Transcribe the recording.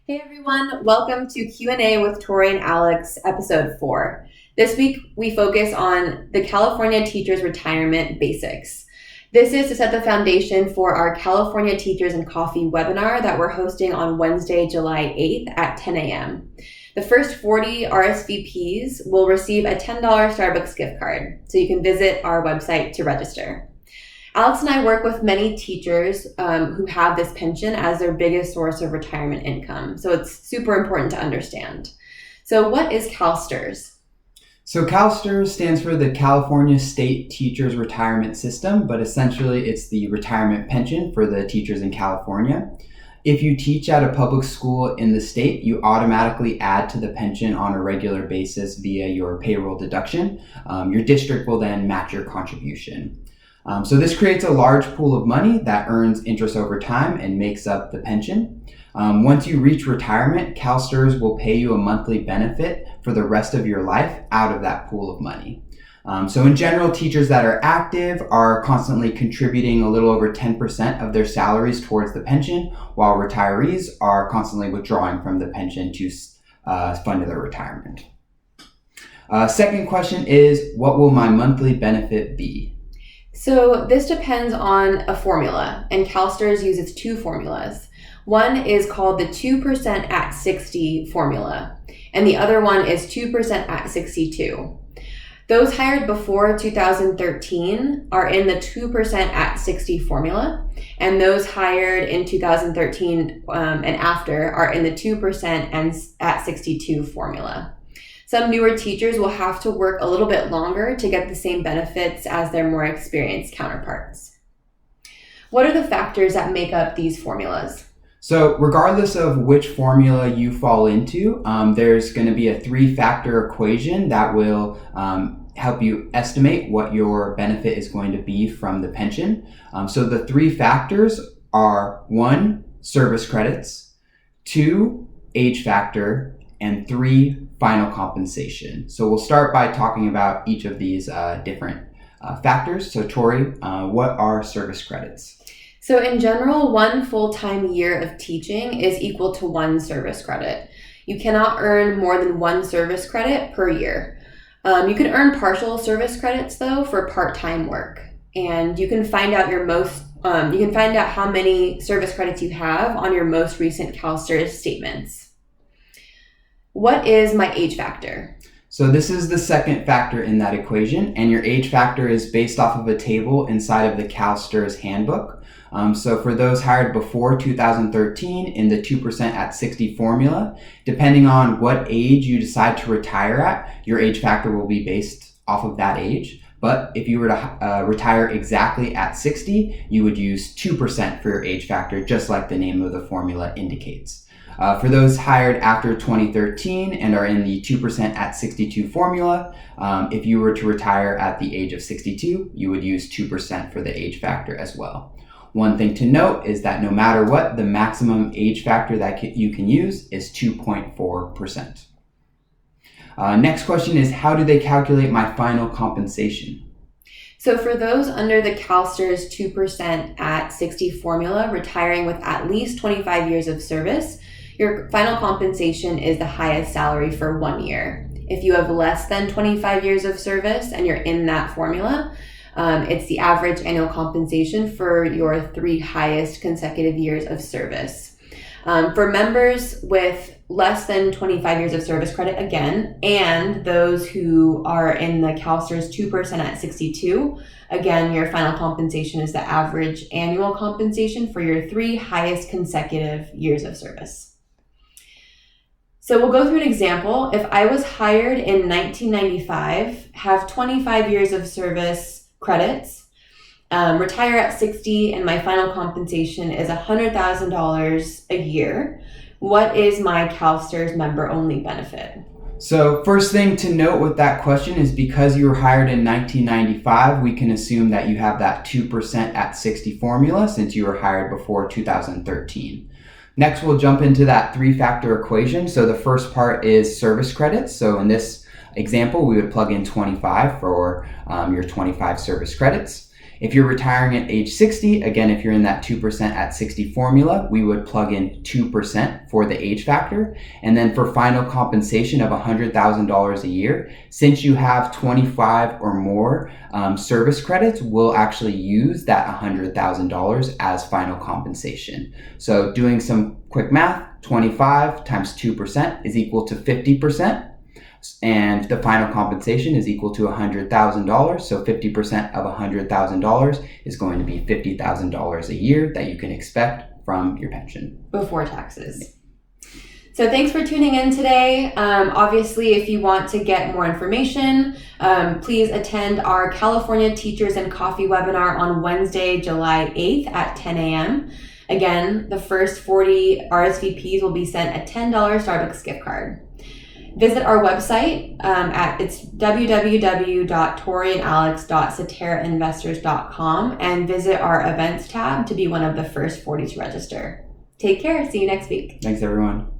Hey everyone, welcome to Q&A with Tori and Alex, episode 4. This week we focus on the California Teachers Retirement Basics. This is to set the foundation for our California Teachers and Coffee webinar that we're hosting on Wednesday, July 8th at 10 a.m. The first 40 RSVPs will receive a $10 Starbucks gift card, so you can visit our website to register. Alex and I work with many teachers who have this pension as their biggest source of retirement income. So it's super important to understand. So what is CalSTRS? So CalSTRS stands for the California State Teachers Retirement System, but essentially it's the retirement pension for the teachers in California. If you teach at a public school in the state, you automatically add to the pension on a regular basis via your payroll deduction. Your district will then match your contribution. So this creates a large pool of money that earns interest over time and makes up the pension. Once you reach retirement, CalSTRS will pay you a monthly benefit for the rest of your life out of that pool of money. So in general, teachers that are active are constantly contributing a little over 10% of their salaries towards the pension, while retirees are constantly withdrawing from the pension to fund their retirement. Second question is, what will my monthly benefit be? So this depends on a formula, and CalSTRS uses two formulas. One is called the 2% at 60 formula, and the other one is 2% at 62. Those hired before 2013 are in the 2% at 60 formula, and those hired in 2013 and after are in the 2% and at 62 formula. Some newer teachers will have to work a little bit longer to get the same benefits as their more experienced counterparts. What are the factors that make up these formulas? So regardless of which formula you fall into, there's going to be a 3-factor equation that will help you estimate what your benefit is going to be from the pension. So the 3 factors are 1, service credits, 2, age factor, and 3, final compensation. So we'll start by talking about each of these different factors. So Tori, what are service credits? So in general, 1 full-time year of teaching is equal to 1 service credit. You cannot earn more than 1 service credit per year. You can earn partial service credits though for part-time work, and you can find out how many service credits you have on your most recent CalSTRS statements. What is my age factor? So this is the second factor in that equation, and your age factor is based off of a table inside of the CalSTRS handbook. So for those hired before 2013 in the 2% at 60 formula, depending on what age you decide to retire at, your age factor will be based off of that age. But if you were to retire exactly at 60, you would use 2% for your age factor, just like the name of the formula indicates. For those hired after 2013 and are in the 2% at 62 formula, if you were to retire at the age of 62, you would use 2% for the age factor as well. One thing to note is that no matter what, the maximum age factor that you can use is 2.4%. Next question is, how do they calculate my final compensation? So for those under the CalSTRS 2% at 60 formula, retiring with at least 25 years of service, your final compensation is the highest salary for 1 year. If you have less than 25 years of service and you're in that formula, it's the average annual compensation for your 3 highest consecutive years of service. For members with less than 25 years of service credit, again, and those who are in the CalSTRS 2% at 62, again, your final compensation is the average annual compensation for your 3 highest consecutive years of service. So we'll go through an example. If I was hired in 1995, have 25 years of service credits, retire at 60, and my final compensation is $100,000 a year, what is my CalSTRS member-only benefit? So first thing to note with that question is because you were hired in 1995, we can assume that you have that 2% at 60 formula since you were hired before 2013. Next, we'll jump into that 3-factor equation. So the first part is service credits. So in this example, we would plug in 25 for your 25 service credits. If you're retiring at age 60, again, if you're in that 2% at 60 formula, we would plug in 2% for the age factor. And then for final compensation of $100,000 a year, since you have 25 or more service credits, we'll actually use that $100,000 as final compensation. So doing some quick math, 25 times 2% is equal to 50%. And the final compensation is equal to $100,000. So 50% of $100,000 is going to be $50,000 a year that you can expect from your pension. Before taxes. So thanks for tuning in today. Obviously, if you want to get more information, please attend our California Teachers and Coffee webinar on Wednesday, July 8th at 10 a.m. Again, the first 40 RSVPs will be sent a $10 Starbucks gift card. Visit our website it's www.toriandalex.ceterainvestors.com and visit our events tab to be one of the first 40 to register. Take care. See you next week. Thanks, everyone.